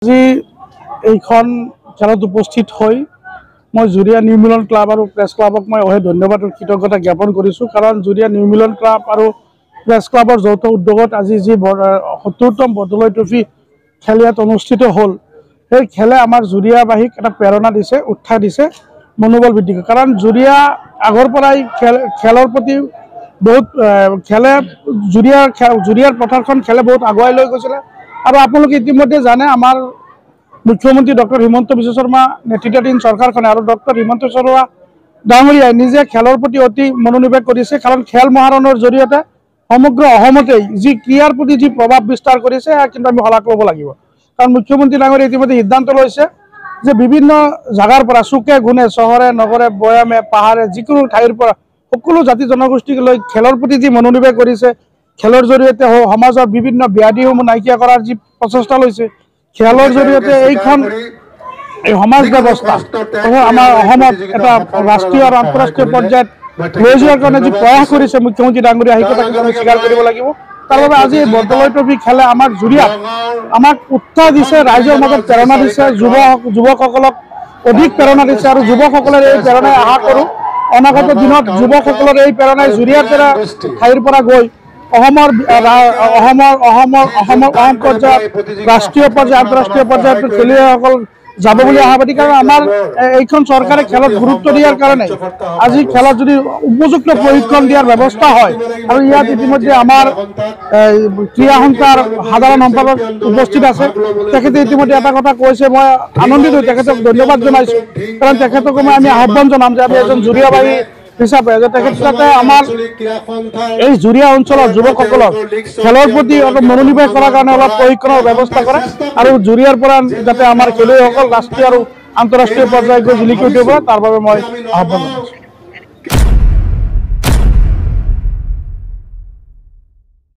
আজি এইখন খেলত উপস্থিত হৈ মই জুৰিয়া নিউ মিলন ক্লাব আৰু প্ৰেছ ক্লাবক মই অশেষ ধন্যবাদ আৰু কৃতজ্ঞতা জ্ঞাপন কৰিছোঁ। কাৰণ জুৰিয়া নিউ মিলন ক্লাব আৰু প্ৰেছ ক্লাবৰ যৌথ উদ্যোগত আজি যি ৭০তম বৰদলৈ ট্ৰফি খেল ইয়াত অনুষ্ঠিত হ'ল, সেই খেলে আমাৰ জুৰিয়াবাসীক এটা প্ৰেৰণা দিছে, উৎসাহ দিছে, মনোবল বৃদ্ধি কৰে। কাৰণ জুৰিয়া আগৰ পৰাই খেলৰ প্ৰতি বহুত খেলে জুৰিয়াৰ পথাৰখন খেলে বহুত আগুৱাই লৈ গৈছিলে। আৰু আপোনালোকে ইতিমধ্যে জানে আমাৰ মুখ্যমন্ত্ৰী ডক্টৰ হিমন্ত বিশ্ব শৰ্মা নেতৃত্বাধীন চৰকাৰখনে আৰু ডক্টৰ হিমন্ত শৰ্মা ডাঙৰীয়াই নিজে খেলৰ প্ৰতি অতি মনোনিৱেশ কৰিছে। কাৰণ খেল মহাৰণৰ জৰিয়তে সমগ্ৰ অসমতেই যি ক্ৰীড়াৰ প্ৰতি যি প্ৰভাৱ বিস্তাৰ কৰিছে সেয়া কিন্তু আমি শলাগ ল'ব লাগিব। কাৰণ মুখ্যমন্ত্ৰী ডাঙৰীয়াই ইতিমধ্যে সিদ্ধান্ত লৈছে যে বিভিন্ন জাগাৰ পৰা চুকে ঘুণে চহৰে নগৰে বয়ামে পাহাৰে যিকোনো ঠাইৰ পৰা সকলো জাতি জনগোষ্ঠীক লৈ খেলৰ প্ৰতি যি মনোনিৱেশ কৰিছে, খেলৰ জৰিয়তে সমাজৰ বিভিন্ন ব্যাধিসমূহ নাইকিয়া কৰাৰ যি প্ৰচেষ্টা লৈছে, খেলৰ জৰিয়তে এইখন সমাজ ব্যৱস্থা আমাৰ অসমত এটা ৰাষ্ট্ৰীয় আৰু আন্তঃৰাষ্ট্ৰীয় পৰ্যায়ত লৈ যোৱাৰ কাৰণে যি প্ৰয়াস কৰিছে মুখ্যমন্ত্ৰী ডাঙৰীয়া, সেই কথাটো আমি স্বীকাৰ কৰিব লাগিব। তাৰ বাবে আজি এই বৰদলৈ ট্ৰফি খেলে আমাৰ জুৰিয়াত আমাক উৎসাহ দিছে, ৰাইজৰ মাজত প্ৰেৰণা দিছে, যুৱকসকলক অধিক প্ৰেৰণা দিছে। আৰু যুৱকসকলৰ এই প্ৰেৰণাই আশা কৰোঁ অনাগত দিনত যুৱকসকলৰ এই প্ৰেৰণাই জুৰিয়াৰ পৰা ঠাইৰ পৰা গৈ অসম পৰ্যায়ত, ৰাষ্ট্ৰীয় পৰ্যায়, আন্তঃৰাষ্ট্ৰীয় পৰ্যায়ত খেলুৱৈসকল যাব বুলি আশাবাদী। কাৰণ আমাৰ এইখন চৰকাৰে খেলত গুৰুত্ব দিয়াৰ কাৰণে আজি খেলত যদি উপযুক্ত প্ৰশিক্ষণ দিয়াৰ ব্যৱস্থা হয়, আৰু ইয়াত ইতিমধ্যে আমাৰ ক্ৰীড়া সন্থাৰ সাধাৰণ সম্পাদক উপস্থিত আছে, তেখেতে ইতিমধ্যে এটা কথা কৈছে, মই আনন্দিত, তেখেতক ধন্যবাদ জনাইছোঁ। কাৰণ তেখেতকো মই আমি আহ্বান জনাম যে আমি এজন জুৰিয়াবাহী হিচাপে যে তেখেতে আমাৰ এই জুৰিয়া অঞ্চলৰ যুৱকসকলক খেলৰ প্ৰতি অলপ মনোনিৱেশ কৰাৰ কাৰণে অলপ প্ৰশিক্ষণৰ ব্যৱস্থা কৰে, আৰু জুৰিয়াৰ পৰা যাতে আমাৰ খেলুৱৈসকল ৰাষ্ট্ৰীয় আৰু আন্তঃৰাষ্ট্ৰীয় পৰ্যায়ত গৈ জিলিকি উঠিব পাৰে তাৰ বাবে মই আহ্বান জনাইছোঁ।